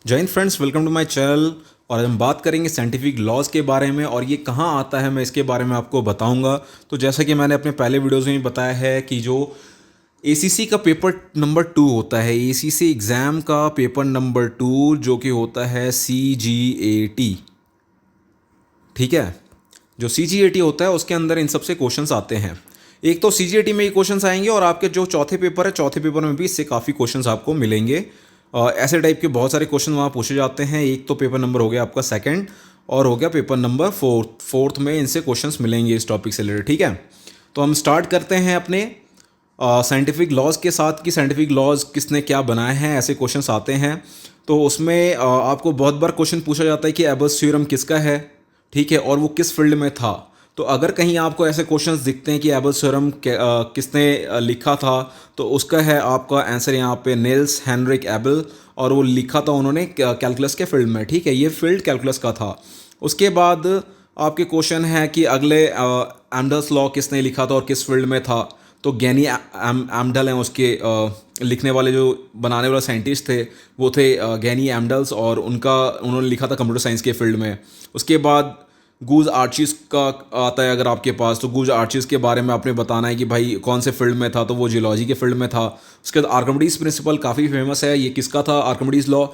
जय Hind friends, welcome to my channel. और आज हम बात करेंगे साइंटिफिक लॉज के बारे में और ये कहाँ आता है, मैं इसके बारे में आपको बताऊंगा। तो जैसा कि मैंने अपने पहले वीडियोस में भी बताया है कि जो एसीसी का पेपर नंबर 2 होता है, एसीसी एग्ज़ाम का पेपर नंबर 2 जो कि होता है CGAT, ठीक है। जो CGAT होता है उसके अंदर इन सबसे क्वेश्चंस आते हैं। एक तो CGAT में ये क्वेश्चंस आएंगे और आपके जो चौथे पेपर है, चौथे पेपर में भी इससे काफ़ी क्वेश्चंस आपको मिलेंगे। ऐसे टाइप के बहुत सारे क्वेश्चन वहाँ पूछे जाते हैं। एक तो पेपर नंबर हो गया आपका सेकंड और हो गया पेपर नंबर फोर्थ में इनसे क्वेश्चंस मिलेंगे इस टॉपिक से रिलेटेड, ठीक है। तो हम स्टार्ट करते हैं अपने साइंटिफिक लॉज के साथ कि साइंटिफिक लॉज किसने क्या बनाए हैं, ऐसे क्वेश्चंस आते हैं। तो उसमें आपको बहुत बार क्वेश्चन पूछा जाता है कि एबल्स थ्योरम किसका है, ठीक है, और वो किस फील्ड में था। तो अगर कहीं आपको ऐसे क्वेश्चंस दिखते हैं कि एबल्स थ्योरम किसने लिखा था, तो उसका है आपका आंसर यहाँ पे निल्स हेनरिक एबल, और वो लिखा था उन्होंने कैलकुलस के फील्ड में, ठीक है। ये फील्ड कैलकुलस का था। उसके बाद आपके क्वेश्चन है कि अगले एम्डल्स लॉ किसने लिखा था और किस फील्ड में था। तो गैनी एम्डल हैं उसके लिखने वाले, जो बनाने वाले साइंटिस्ट थे वो थे गैनी एम्डल्स, और उन्होंने लिखा था कंप्यूटर साइंस के फील्ड में। उसके बाद गूज आर्चिस का आता है अगर आपके पास, तो गूज आर्चिस के बारे में आपने बताना है कि भाई कौन से फील्ड में था, तो वो जियोलॉजी के फील्ड में था। उसके बाद आर्किमिडीज प्रिंसिपल काफ़ी फेमस है, ये किसका था, आर्किमिडीज लॉ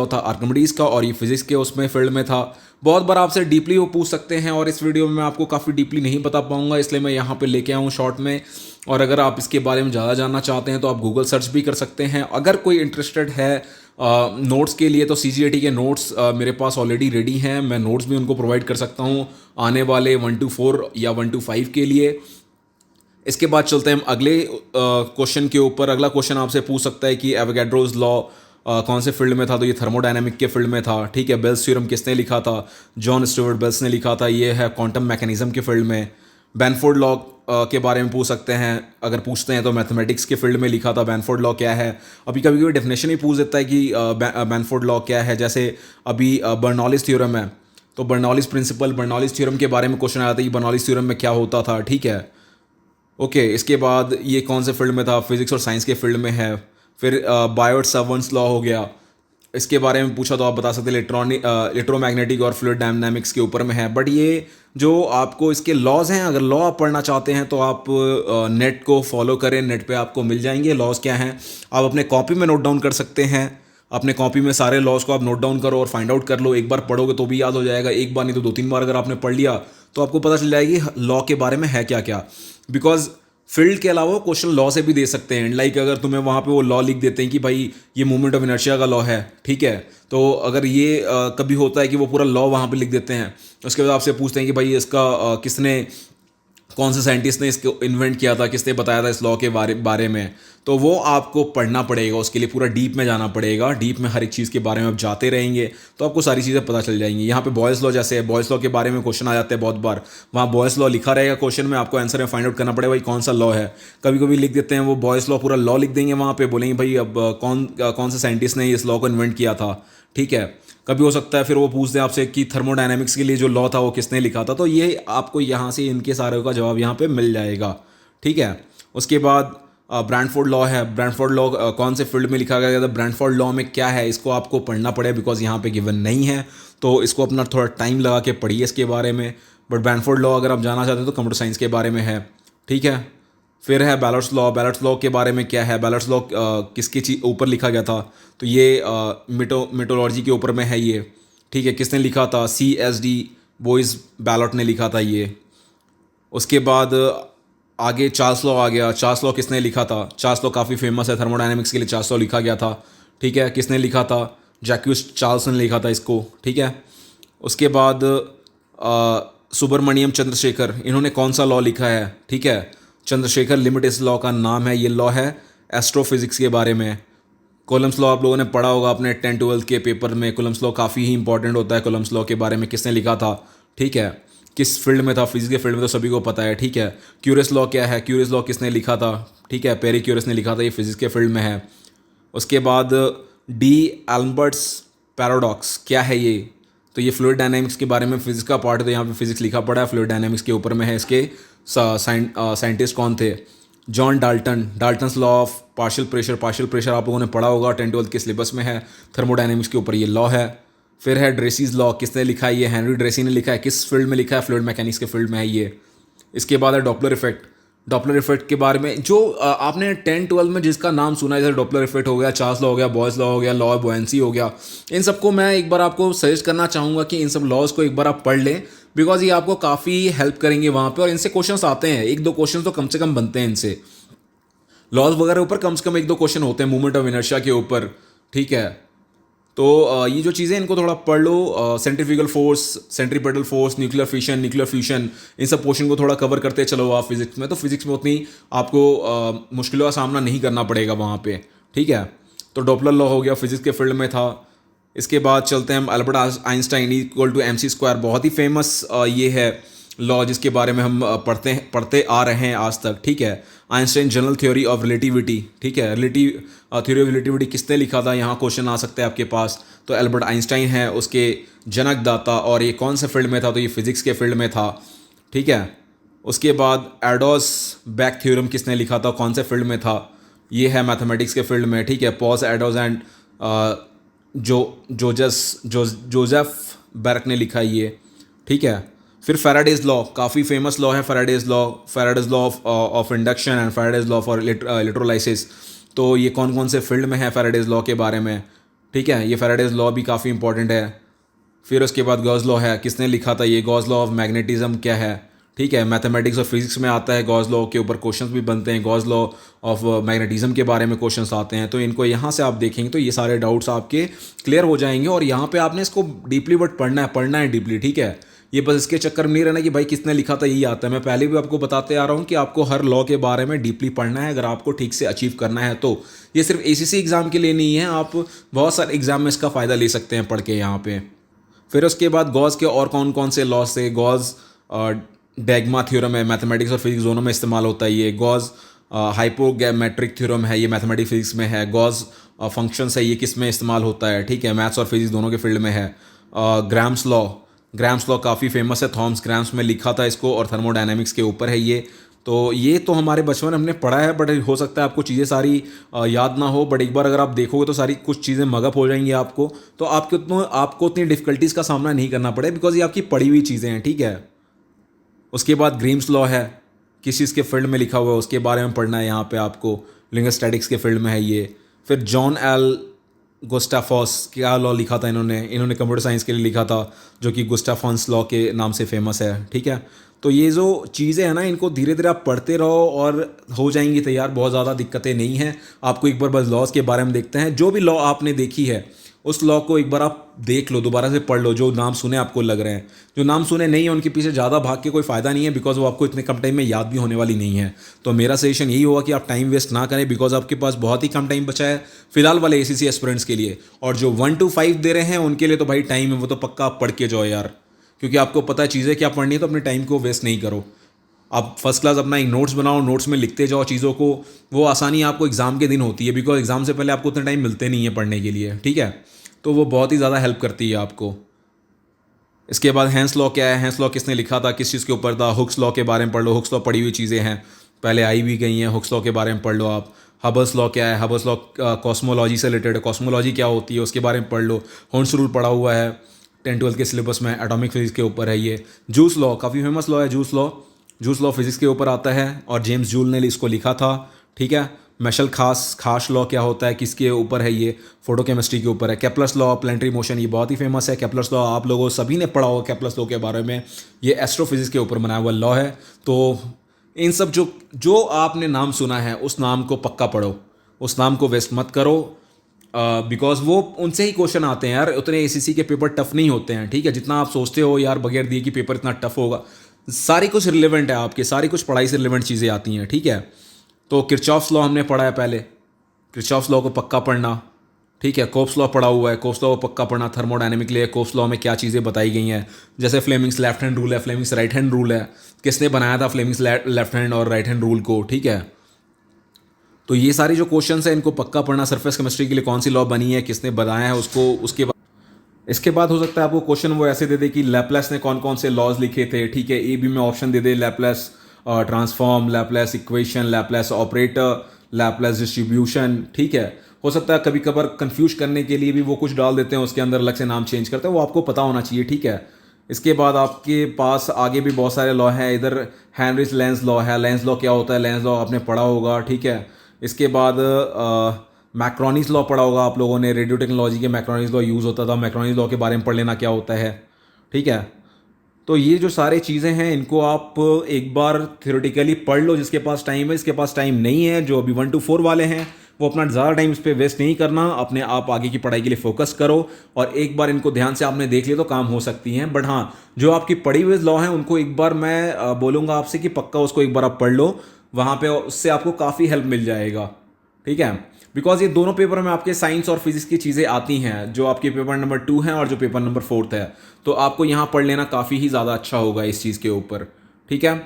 था आर्किमिडीज का, और ये फिजिक्स के उसमें फील्ड में था। बहुत बार आपसे डीपली वो पूछ सकते हैं और इस वीडियो में मैं आपको काफ़ी डीपली नहीं बता पाऊंगा, इसलिए मैं यहाँ पे लेके आऊँ शॉर्ट में। और अगर आप इसके बारे में ज़्यादा जानना चाहते हैं तो आप गूगल सर्च भी कर सकते हैं। अगर कोई इंटरेस्टेड है नोट्स के लिए, तो CGAT के नोट्स मेरे पास ऑलरेडी रेडी हैं, मैं नोट्स भी उनको प्रोवाइड कर सकता हूँ आने वाले 1 to 4 या 1 to 5 के लिए। इसके बाद चलते हैं हम अगले क्वेश्चन के ऊपर। अगला क्वेश्चन आपसे पूछ सकता है कि एवोगैड्रोज लॉ कौन से फील्ड में था, तो ये थर्मोडायनेमिक के फील्ड में था, ठीक है। बेल्स थ्योरम किसने लिखा था, जॉन स्टुअर्ट बेल्स ने लिखा था, ये है क्वांटम मैकेनिज्म के फील्ड में। बैनफोर्ड लॉ के बारे में पूछ सकते हैं, अगर पूछते हैं तो मैथमेटिक्स के फील्ड में लिखा था। बैनफोर्ड लॉ क्या है, अभी कभी कभी डेफिनेशन ही पूछ देता है कि बैनफोर्ड लॉ क्या है। जैसे अभी बर्नौलिस थ्योरम है, तो बर्नौलिस प्रिंसिपल, बर्नौलिस थ्योरम के बारे में क्वेश्चन आया था कि बर्नौलिस थ्योरम में क्या होता था, ठीक है। ओके, इसके बाद ये कौन से फील्ड में था, फिजिक्स और साइंस के फील्ड में है। फिर बायोट सावर्ट्स लॉ हो गया, इसके बारे में पूछा तो आप बता सकते हैं इलेक्ट्रोमैग्नेटिक और फ्लूइड डायनामिक्स के ऊपर में है। बट ये जो आपको इसके लॉज हैं, अगर लॉ आप पढ़ना चाहते हैं तो आप नेट को फॉलो करें, नेट पे आपको मिल जाएंगे लॉज क्या हैं। आप अपने कॉपी में नोट डाउन कर सकते हैं, अपने कॉपी में सारे लॉज को आप नोट डाउन करो और फाइंड आउट कर लो। एक बार पढ़ोगे तो भी याद हो जाएगा, एक बार नहीं तो 2-3 बार अगर आपने पढ़ लिया तो आपको पता चल जाएगी लॉ के बारे में है क्या क्या। बिकॉज फील्ड के अलावा क्वेश्चन लॉ से भी दे सकते हैं। लाइक अगर तुम्हें वहाँ पे वो लॉ लिख देते हैं कि भाई ये मूवमेंट ऑफ इनर्शिया का लॉ है, ठीक है, तो अगर ये कभी होता है कि वो पूरा लॉ वहाँ पे लिख देते हैं, उसके बाद आपसे पूछते हैं कि भाई इसका किसने, कौन से साइंटिस्ट ने इसको इन्वेंट किया था, किसने बताया था इस लॉ के बारे में, तो वो आपको पढ़ना पड़ेगा। उसके लिए पूरा डीप में जाना पड़ेगा, डीप में हर एक चीज़ के बारे में आप जाते रहेंगे तो आपको सारी चीज़ें पता चल जाएंगी। यहाँ पे बॉयज़ लॉ जैसे है, बॉयज़ लॉ के बारे में क्वेश्चन आ जाते हैं बहुत बार, वहाँ बॉयज़ लॉ लिखा रहेगा क्वेश्चन में, आपको आंसर में फाइंड आउट करना पड़ेगा भाई कौन सा लॉ है। कभी कभी लिख देते हैं वो बॉयज़ लॉ, पूरा लॉ लिख देंगे वहाँ पे, बोलेंगे भाई अब कौन से साइंटिस्ट ने इस लॉ को इन्वेंट किया था, ठीक है। कभी हो सकता है फिर वो पूछ दें आपसे कि थर्मोडायनेमिक्स के लिए जो लॉ था वो किसने लिखा था, तो ये आपको यहाँ से इनके सारे का जवाब यहाँ पे मिल जाएगा, ठीक है। उसके बाद ब्रैंडफोर्ड लॉ है, ब्रैंडफोर्ड लॉ कौन से फील्ड में लिखा गया था, ब्रैंडफोर्ड लॉ में क्या है, इसको आपको पढ़ना पड़ेगा बिकॉज यहाँ पे गिवन नहीं है, तो इसको अपना थोड़ा टाइम लगा के पढ़िए इसके बारे में। बट ब्रैंडफोर्ड लॉ अगर आप जाना चाहते हैं तो कंप्यूटर साइंस के बारे में है, ठीक है। फिर है बैलोट्स लॉ, बैलोट्स लॉ के बारे में क्या है, बैलोट्स लॉ किसके ऊपर लिखा गया था, तो ये मेटोलॉजी के ऊपर में है ये, ठीक है। किसने लिखा था, CSD बोइस बैलोट ने लिखा था ये। उसके बाद आगे चार्ल्स लॉ आ गया, चार्ल्स लॉ किसने लिखा था, चार्ल्स लॉ काफ़ी फेमस है, थर्मोडायनेमिक्स के लिए चार्ल्स लॉ लिखा गया था, ठीक है। किसने लिखा था, जैक्यूस चार्ल्स ने लिखा था इसको, ठीक है। उसके बाद सुब्रमण्यम चंद्रशेखर, इन्होंने कौन सा लॉ लिखा है, ठीक है। चंद्रशेखर लिमिट इस लॉ का नाम है, ये लॉ है एस्ट्रोफिजिक्स के बारे में। कोलम्स लॉ आप लोगों ने पढ़ा होगा अपने 10-12 के पेपर में, कोलम्स लॉ काफ़ी ही इंपॉर्टेंट होता है। कोलम्स लॉ के बारे में किसने लिखा था, ठीक है, किस फील्ड में था, फिजिक्स के फील्ड में, तो सभी को पता है, ठीक है। क्यूरियस लॉ क्या है, क्यूरियस लॉ किसने लिखा था, ठीक है, पेरी क्यूरियस ने लिखा था, ये फिजिक्स के फील्ड में है। उसके बाद डी एल्बर्ट्स पैराडॉक्स क्या है ये, तो ये फ्लूइड डायनामिक्स के बारे में, फिजिक्स का पार्ट है तो यहाँ पे फिजिक्स लिखा पड़ा है, फ्लूइड डायनामिक्स के ऊपर में है। इसके साइंटिस्ट कौन थे, John Dalton, Dalton's law of partial pressure आप लोगों ने पढ़ा होगा, 10th-12th के सिलेबस में है, थर्मोडायनेमिक्स के ऊपर ये लॉ है। फिर है ड्रेसीज लॉ, किसने लिखा है ये? हेनरी ड्रेसी ने लिखा है। किस फील्ड में लिखा है? फ्लूइड मैकेनिक्स के फील्ड में है ये। इसके बाद है डॉपलर इफेक्ट। डॉपलर इफेक्ट के बारे में जो आपने 10-12 में जिसका नाम सुना है, जैसे डॉपलर इफेक्ट हो गया, चार्ल्स लॉ हो गया, बॉयज लॉ हो गया, लॉ ऑफ बुएंसी हो गया, इन सबको मैं एक बार आपको सजेस्ट करना चाहूँगा कि इन सब लॉज को एक बार आप पढ़ लें, बिकॉज ये आपको काफ़ी हेल्प करेंगे वहाँ पे। और इनसे क्वेश्चंस आते हैं, 1-2 क्वेश्चन तो कम से कम बनते हैं इनसे। लॉज वगैरह ऊपर कम से कम 1-2 क्वेश्चन होते हैं, मूवमेंट ऑफ इनर्शिया के ऊपर, ठीक है। तो ये जो चीज़ें इनको थोड़ा पढ़ लो, centrifugal force, centripetal force, nuclear fission, nuclear fusion, इन सब पोर्शन को थोड़ा कवर करते चलो आप फिजिक्स में, तो फिजिक्स में उतनी आपको मुश्किलों का सामना नहीं करना पड़ेगा वहाँ पे, ठीक है। तो डॉपलर लॉ हो गया, फिजिक्स के फील्ड में था। इसके बाद चलते हैं हम Albert Einstein equal to MC square, बहुत ही फेमस ये है लॉ जिसके बारे में हम पढ़ते आ रहे हैं आज तक, ठीक है। Einstein general theory of relativity, ठीक है। थ्योरी ऑफ रिलेटिविटी किसने लिखा था? यहाँ क्वेश्चन आ सकते हैं आपके पास। तो एल्बर्ट आइंस्टाइन है उसके जनक दाता, और ये कौन से फील्ड में था? तो ये फिजिक्स के फील्ड में था, ठीक है। उसके बाद एडोस बैक थ्योरम किसने लिखा था? कौन से फील्ड में था? ये है मैथमेटिक्स के फील्ड में, ठीक है। पॉज एडोस एंड जोजेफ बैरक ने लिखा ये, ठीक है। फिर फैराडेज लॉ, काफ़ी फेमस लॉ है Faraday's law of induction and Faraday's law for electrolysis. तो ये कौन कौन से फील्ड में है फैराडेज लॉ के बारे में, ठीक है। ये फैराडेज लॉ भी काफ़ी इंपॉर्टेंट है। फिर उसके बाद गॉस लॉ है, किसने लिखा था ये? गॉस लॉ ऑफ मैग्नेटिज्म क्या है, ठीक है। मैथमेटिक्स और फिजिक्स में आता है, गॉस लॉ के ऊपर क्वेश्चंस भी बनते हैं, गॉस लॉ ऑफ मैग्नेटिज्म के बारे में क्वेश्चंस आते हैं। तो इनको यहाँ से आप देखेंगे तो ये सारे डाउट्स आपके क्लियर हो जाएंगे। और यहाँ पे आपने इसको डीपली बट पढ़ना है डीपली, ठीक है। ये बस इसके चक्कर में नहीं रहना कि भाई किसने लिखा था यही आता है। मैं पहले भी आपको बताते आ रहा हूँ कि आपको हर लॉ के बारे में डीपली पढ़ना है अगर आपको ठीक से अचीव करना है। तो ये सिर्फ ACC एग्ज़ाम के लिए नहीं है, आप बहुत सारे एग्जाम में इसका फ़ायदा ले सकते हैं पढ़ के यहाँ पे। फिर उसके बाद गॉस के और कौन कौन से लॉस थे? गॉस डैगमा थ्योरम है, मैथमेटिक्स और फिजिक्स दोनों में इस्तेमाल होता है ये। गॉस हाइपोगैमेट्रिक थ्योरम है, ये मैथमेटिक्स फिजिक्स में है। गॉस फंक्शंस है, ये किस में इस्तेमाल होता है, ठीक है। मैथ्स और फिजिक्स दोनों के फील्ड में है। ग्राम्स लॉ काफ़ी फेमस है, थॉमस ग्राम्स में लिखा था इसको, और थर्मोडायनेमिक्स के ऊपर है ये। तो ये तो हमारे बचपन में हमने पढ़ा है, बट हो सकता है आपको चीज़ें सारी याद ना हो, बट एक बार अगर आप देखोगे तो सारी कुछ चीज़ें मगअप हो जाएंगी आपको। तो आपको उतनी डिफ़िकल्टीज़ का सामना नहीं करना पड़े, बिकॉज ये आपकी पढ़ी हुई चीज़ें हैं, ठीक है। उसके बाद ग्रीम्स लॉ है, किस चीज़ के फील्ड में लिखा हुआ है उसके बारे में पढ़ना है यहाँ पे आपको, लिंगोस्टैटिक्स के फील्ड में है ये। फिर जॉन एल गुस्टाफॉस, क्या लॉ लिखा था इन्होंने कंप्यूटर साइंस के लिए लिखा था, जो कि गुस्टाफॉन्स लॉ के नाम से फेमस है, ठीक है। तो ये जो चीज़ें हैं ना, इनको धीरे धीरे आप पढ़ते रहो और हो जाएंगी तैयार, बहुत ज़्यादा दिक्कतें नहीं हैं आपको। एक बार बस लॉज के बारे में देखते हैं, जो भी लॉ आपने देखी है उस लॉ को एक बार आप देख लो, दोबारा से पढ़ लो। जो नाम सुने आपको लग रहे हैं, जो नाम सुने नहीं है उनके पीछे ज़्यादा भाग के कोई फ़ायदा नहीं है, बिकॉज वो आपको इतने कम टाइम में याद भी होने वाली नहीं है। तो मेरा सजेशन यही होगा कि आप टाइम वेस्ट ना करें, बिकॉज आपके पास बहुत ही कम टाइम बचा है फिलहाल वाले ACC एस्पिरेंट्स के लिए। और जो 1 to 5 दे रहे हैं उनके लिए तो भाई टाइम है, वो तो पक्का आप पढ़ के जाओ यार, क्योंकि आपको पता है चीज़ें क्या पढ़नी है, तो अपने टाइम को वेस्ट नहीं करो। आप फर्स्ट क्लास अपना एक नोट्स बनाओ, नोट्स में लिखते जाओ चीज़ों को, वो आसानी आपको एग्ज़ाम के दिन होती है, बिकॉज एग्ज़ाम से पहले आपको उतना टाइम मिलते नहीं है पढ़ने के लिए, ठीक है। तो वो बहुत ही ज़्यादा हेल्प करती है आपको। इसके बाद हेंस लॉ क्या है? हेंस लॉ किसने लिखा था, किस चीज़ के ऊपर था? हुक्स लॉ के बारे में पढ़ लो, हुक्स लॉ पढ़ी हुई चीज़ें हैं, पहले आई भी गई हैं, हुक्स लॉ के बारे में पढ़ लो आप। हबल्स लॉ क्या है? हबल्स लॉ कॉस्मोलॉजी से रिलेटेड है, कॉस्मोलॉजी क्या होती है उसके बारे में पढ़ लो। हॉर्न्स रूल पढ़ा हुआ है 10-12 के सिलेबस में, एटॉमिक फिजिक्स के ऊपर है ये। जूस लॉ काफ़ी फेमस लॉ है, जूस लॉ फिजिक्स के ऊपर आता है और जेम्स जूल ने इसको लिखा था, ठीक है। मैशल खास लॉ क्या होता है, किसके ऊपर है ये? फोटोकेमिस्ट्री के ऊपर है। केप्लर्स लॉ प्लानिटरी मोशन, ये बहुत ही फेमस है। केप्लर्स लॉ आप लोगों सभी ने पढ़ा होगा केप्लर्स लॉ के बारे में, ये एस्ट्रोफिजिक्स के ऊपर बनाया हुआ लॉ है। तो इन सब जो आपने नाम सुना है उस नाम को पक्का पढ़ो, उस नाम को वेस्ट मत करो, बिकॉज वो उनसे ही क्वेश्चन आते हैं यार। उतने ACC के पेपर टफ नहीं होते हैं, ठीक है, जितना आप सोचते हो यार बगैर दिए कि पेपर इतना टफ होगा। सारी कुछ रिलेवेंट है आपके, सारी कुछ पढ़ाई से रिलेवेंट चीज़ें आती हैं, ठीक है। तो किरचॉफ्स लॉ हमने पढ़ा है पहले, किरचॉफ्स लॉ को पक्का पढ़ना, ठीक है। कोप्स लॉ पढ़ा हुआ है, कोप्स लॉ को पक्का पढ़ना। थर्मोडायनेमिक लिए कोप्स लॉ में क्या चीज़ें बताई गई हैं, जैसे फ्लेमिंग्स लेफ्ट हैंड रूल है, फ्लेमिंग्स राइट हैंड रूल है, किसने बनाया था फ्लेमिंग्स लेफ्ट हैंड और राइट हैंड रूल को, ठीक है। तो ये सारी जो क्वेश्चंस हैं इनको पक्का पढ़ना। सरफेस केमिस्ट्री के लिए कौन सी लॉ बनी है, किसने बनाया है उसको, इसके बाद हो सकता है आपको क्वेश्चन वो ऐसे दे दे कि लैप्लेस ने कौन कौन से लॉज लिखे थे, ठीक है। A B में ऑप्शन दे दे, Laplace transform, Laplace equation, Laplace operator, Laplace distribution, ठीक है। हो सकता है कभी कभार कंफ्यूज करने के लिए भी वो कुछ डाल देते हैं, उसके अंदर अलग से नाम चेंज करते हैं, वो आपको पता होना चाहिए, ठीक है। इसके बाद आपके पास आगे भी बहुत सारे लॉ हैं। इधर हेनरीज लेंस लॉ है। लेंस लॉ क्या होता है, लेंस लॉ आपने पढ़ा होगा, ठीक है। इसके बाद मैक्रोनीज लॉ पढ़ा होगा आप लोगों ने, रेडियो टेक्नोलॉजी के मैक्रोनीज लॉ यूज़ होता था। मैक्रोनीज लॉ के बारे में पढ़ लेना क्या होता है, ठीक है। तो ये जो सारे चीज़ें हैं इनको आप एक बार थियोरेटिकली पढ़ लो, जिसके पास टाइम है। इसके पास टाइम नहीं है, जो अभी 1 to 4 वाले हैं, वो अपना ज़्यादा टाइम इस पर वेस्ट नहीं करना, अपने आप आगे की पढ़ाई के लिए फोकस करो। और एक बार इनको ध्यान से आपने देख लिया तो काम हो सकती हैं। बट हाँ, जो आपकी पढ़ी हुई लॉ हैं उनको एक बार मैं बोलूँगा आपसे कि पक्का उसको एक बार आप पढ़ लो, वहाँ पे उससे आपको काफ़ी हेल्प मिल जाएगा, ठीक है। बिकॉज ये दोनों पेपर में आपके साइंस और फिजिक्स की चीज़ें आती हैं, जो आपके पेपर नंबर 2 हैं और जो पेपर नंबर 4 है। तो आपको यहाँ पढ़ लेना काफ़ी ही ज़्यादा अच्छा होगा इस चीज़ के ऊपर, ठीक है।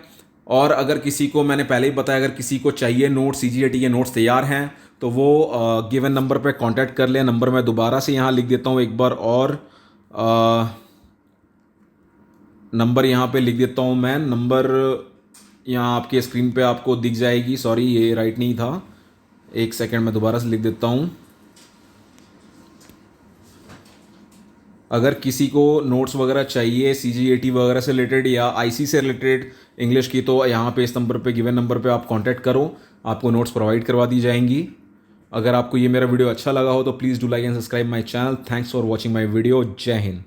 और अगर किसी को, मैंने पहले ही बताया, अगर किसी को चाहिए नोट्स, CGAT के नोट्स तैयार हैं, तो वो गिवन नंबर पर कांटेक्ट कर ले। नंबर मैं दोबारा से यहाँ लिख देता हूँ एक बार, और नंबर यहाँ पे लिख देता हूँ मैं। नंबर यहाँ आपके स्क्रीन पे आपको दिख जाएगी। सॉरी, ये राइट नहीं था, एक सेकंड में दोबारा से लिख देता हूँ। अगर किसी को नोट्स वगैरह चाहिए CGAT वगैरह से रिलेटेड या IC से रिलेटेड इंग्लिश की, तो यहाँ पे इस नंबर पे, गिवन नंबर पे आप कांटेक्ट करो, आपको नोट्स प्रोवाइड करवा दी जाएंगी। अगर आपको ये मेरा वीडियो अच्छा लगा हो तो please do like and subscribe my channel. Thanks for watching my video. जय हिंद।